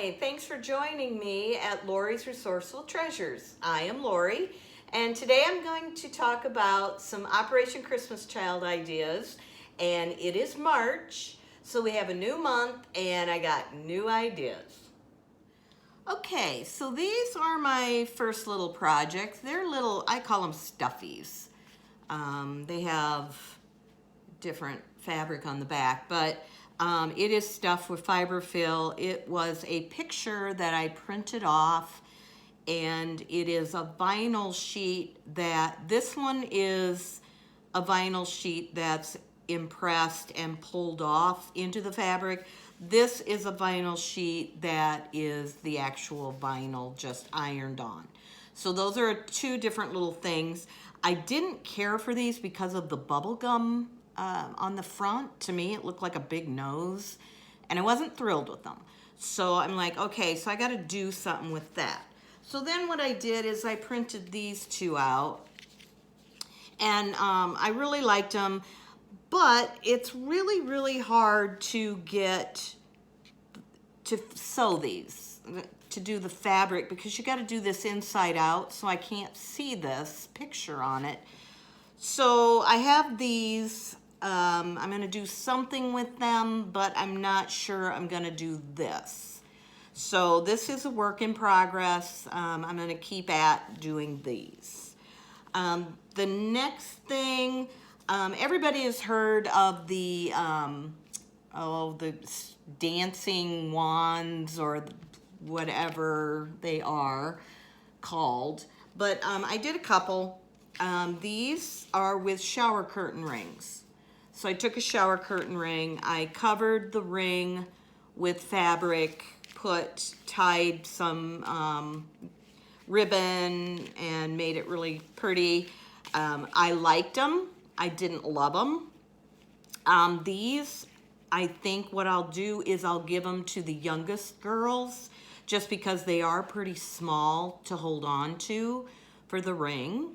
Hi, thanks for joining me at Lori's Resourceful Treasures. I am Lori, and today I'm going to talk about some Operation Christmas Child ideas, and it is March, so we have a new month, and I got new ideas. Okay, so these are my first little projects. They're little, I call them stuffies. They have different fabric on the back, but it is stuffed with fiberfill. It was a picture that I printed off, and it is a vinyl sheet this one is a vinyl sheet that's impressed and pulled off into the fabric. This is a vinyl sheet that is the actual vinyl just ironed on. So those are two different little things. I didn't care for these because of the bubble gum on the front. To me, it looked like a big nose, and I wasn't thrilled with them. So I'm like, okay, so I got to do something with that. So then what I did is I printed these two out, and I really liked them, but it's really, really hard to get to sew these, to do the fabric, because you got to do this inside out, so I can't see this picture on it. So I have these. I'm going to do something with them, but I'm not sure I'm going to do this. So this is a work in progress. I'm going to keep at doing these. The next thing, everybody has heard of the dancing wands, or whatever they are called. But I did a couple. These are with shower curtain rings. So I took a shower curtain ring, I covered the ring with fabric, tied some ribbon, and made it really pretty. I liked them. I didn't love them. These, I think what I'll do is I'll give them to the youngest girls, just because they are pretty small to hold on to for the ring.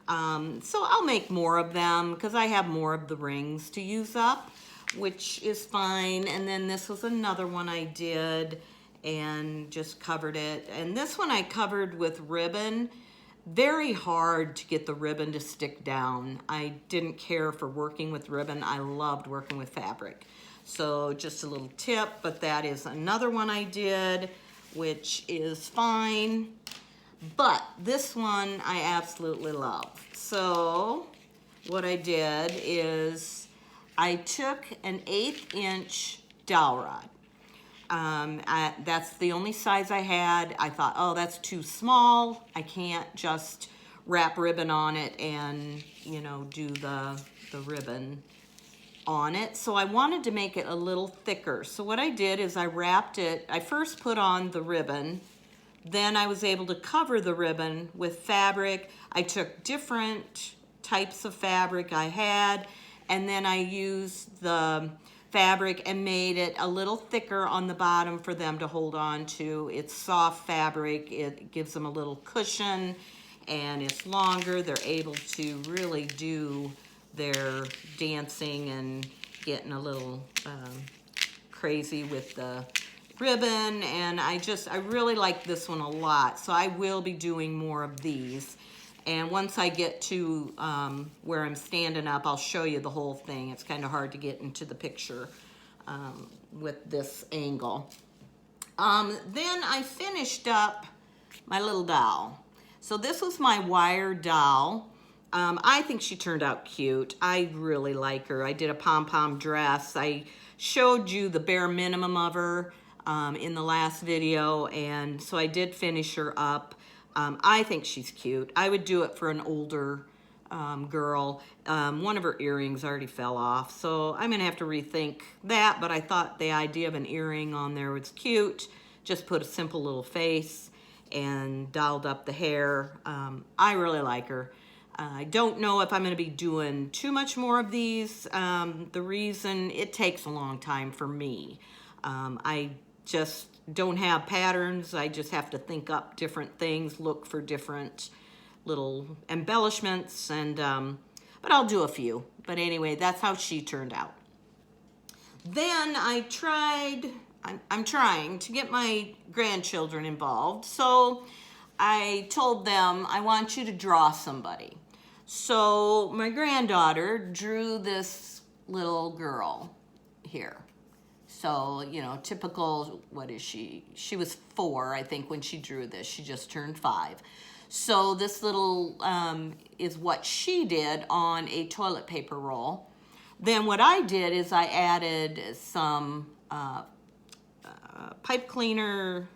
So I'll make more of them because I have more of the rings to use up, which is fine. And then this was another one I did and just covered it. And this one I covered with ribbon. Very hard to get the ribbon to stick down. I didn't care for working with ribbon. I loved working with fabric. So just a little tip, but that is another one I did, which is fine. But this one I absolutely love. So what I did is I took an 1/8 inch dowel rod. That's the only size I had. I thought, oh, that's too small. I can't just wrap ribbon on it and, do the ribbon on it. So I wanted to make it a little thicker. So what I did is I wrapped it. I first put on the ribbon. Then I was able to cover the ribbon with fabric. I took different types of fabric I had, and then I used the fabric and made it a little thicker on the bottom for them to hold on to. It's soft fabric. It gives them a little cushion, and it's longer. They're able to really do their dancing and getting a little crazy with the ribbon, and I really like this one a lot, so I will be doing more of these. And once I get to where I'm standing up, I'll show you the whole thing. It's kind of hard to get into the picture with this angle. Then I finished up my little doll. So this was my wire doll. I think she turned out cute. I really like her. I did a pom-pom dress. I showed you the bare minimum of her in the last video, and so I did finish her up. I think she's cute. I would do it for an older girl. One of her earrings already fell off, so I'm gonna have to rethink that, but I thought the idea of an earring on there was cute. Just put a simple little face and dolled up the hair. I really like her. I don't know if I'm going to be doing too much more of these. The reason, it takes a long time for me. I just don't have patterns. I just have to think up different things, look for different little embellishments, and but I'll do a few. But anyway, that's how she turned out. Then I tried I'm trying to get my grandchildren involved. So I told them, I want you to draw somebody. So my granddaughter drew this little girl here. So, you know, typical, what is she? She was 4, I think, when she drew this. She just turned 5. So this little is what she did on a toilet paper roll. Then what I did is I added some pipe cleaner,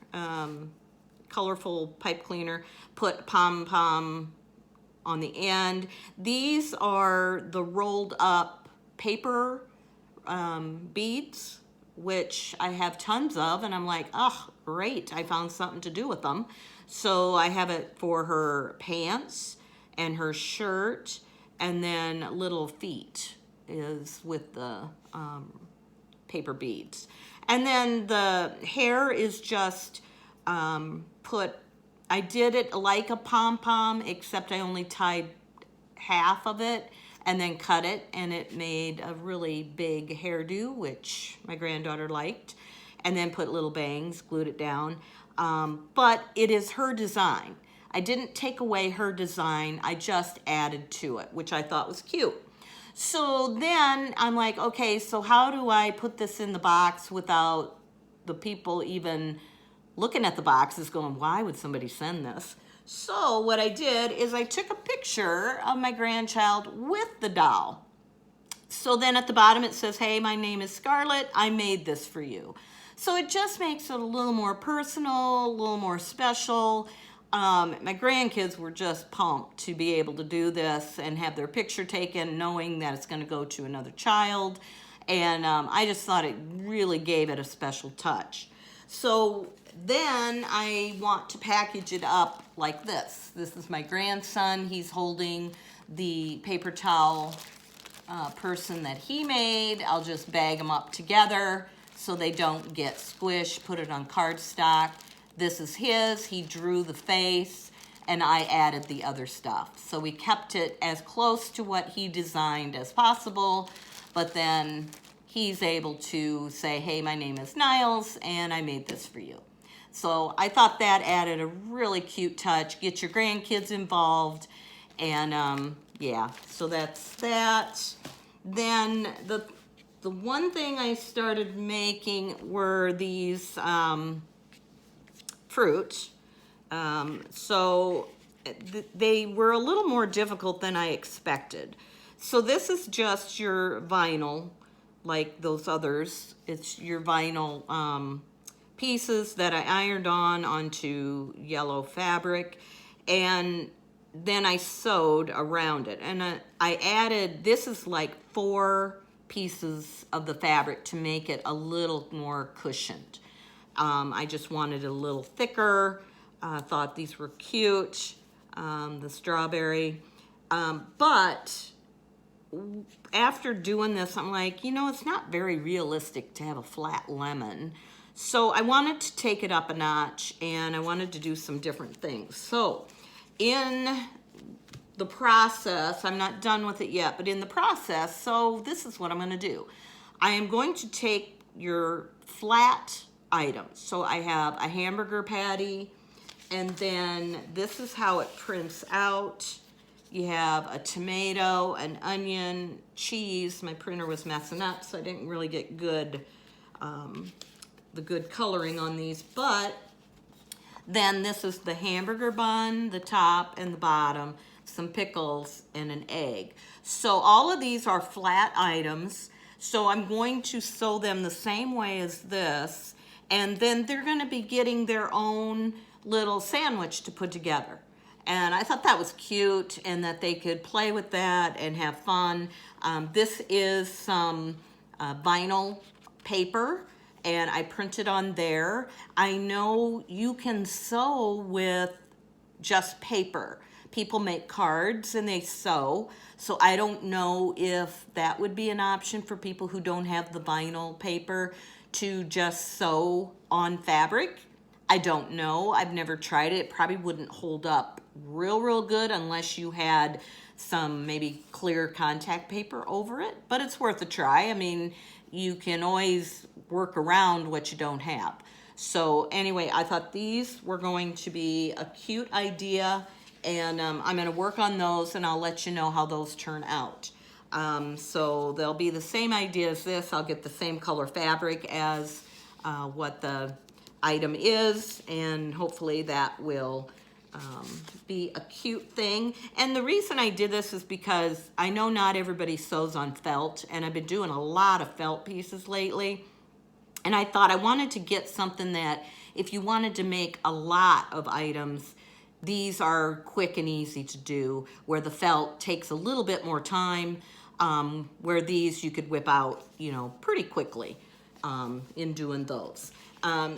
colorful pipe cleaner, put pom-pom on the end. These are the rolled up paper beads, which I have tons of, and I'm like, oh, great, I found something to do with them. So I have it for her pants and her shirt, and then little feet is with the paper beads. And then the hair is just I did it like a pom-pom, except I only tied half of it and then cut it, and it made a really big hairdo, which my granddaughter liked, and then put little bangs, glued it down. But it is her design. I didn't take away her design, I just added to it, which I thought was cute. So then I'm like, okay, so how do I put this in the box without the people even looking at the boxes going, why would somebody send this? So what I did is I took a picture of my grandchild with the doll. So then at the bottom it says, hey, my name is Scarlett, I made this for you. So it just makes it a little more personal, a little more special. My grandkids were just pumped to be able to do this and have their picture taken, knowing that it's going to go to another child. And I just thought it really gave it a special touch. So then I want to package it up like this. This is my grandson. He's holding the paper towel person that he made. I'll just bag them up together so they don't get squished, put it on cardstock. This is his. He drew the face, and I added the other stuff. So we kept it as close to what he designed as possible, but then he's able to say, hey, my name is Niles, and I made this for you. So I thought that added a really cute touch. Get your grandkids involved, and yeah, so that's that. Then the one thing I started making were these fruit. So they were a little more difficult than I expected. So this is just your vinyl, like those others. It's your vinyl pieces that I ironed onto yellow fabric, and then I sewed around it. And I added, this is like 4 pieces of the fabric to make it a little more cushioned. I just wanted it a little thicker. Thought these were cute, the strawberry. But after doing this, I'm like, you know, it's not very realistic to have a flat lemon. So I wanted to take it up a notch, and I wanted to do some different things. So in the process, I'm not done with it yet, but in the process, so this is what I'm going to do. I am going to take your flat items. So I have a hamburger patty, and then this is how it prints out. You have a tomato, an onion, cheese. My printer was messing up, so I didn't really get good, the good coloring on these, but then this is the hamburger bun, the top and the bottom, some pickles, and an egg. So all of these are flat items. So I'm going to sew them the same way as this, and then they're going to be getting their own little sandwich to put together. And I thought that was cute, and that they could play with that and have fun. This is some vinyl paper, and I printed on there. I know you can sew with just paper. People make cards and they sew. So I don't know if that would be an option for people who don't have the vinyl paper to just sew on fabric. I don't know. I've never tried it. It probably wouldn't hold up real good unless you had some maybe clear contact paper over it, but it's worth a try. I mean, you can always work around what you don't have. So anyway, I thought these were going to be a cute idea, and I'm going to work on those, and I'll let you know how those turn out. So they'll be the same idea as this. I'll get the same color fabric as what the item is, and hopefully that will be a cute thing. And the reason I did this is because I know not everybody sews on felt, and I've been doing a lot of felt pieces lately. And I thought I wanted to get something that if you wanted to make a lot of items, these are quick and easy to do, where the felt takes a little bit more time, where these you could whip out, you know, pretty quickly in doing those.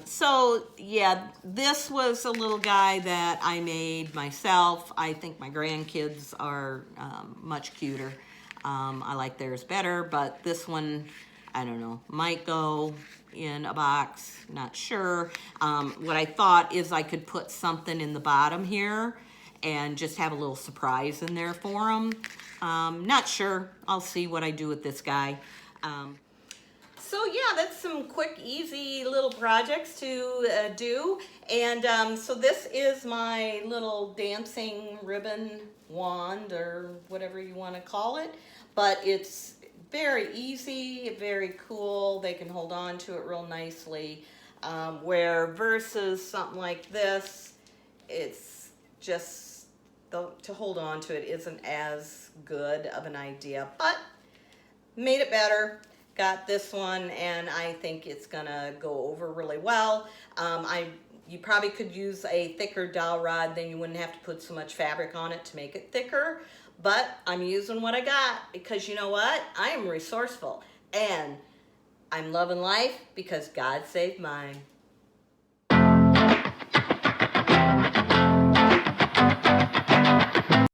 So yeah, this was a little guy that I made myself. I think my grandkids are much cuter. I like theirs better, but this one, I don't know, might go in a box, not sure. What I thought is I could put something in the bottom here and just have a little surprise in there for them. Not sure. I'll see what I do with this guy. So yeah, that's some quick, easy little projects to do. And so this is my little dancing ribbon wand, or whatever you want to call it. But it's very easy, very cool. They can hold on to it real nicely. Where versus something like this, it's just, to hold on to it isn't as good of an idea, but made it better. Got this one, and I think it's gonna go over really well. You probably could use a thicker dowel rod, then you wouldn't have to put so much fabric on it to make it thicker. But I'm using what I got, because you know what? I am resourceful, and I'm loving life because God saved mine.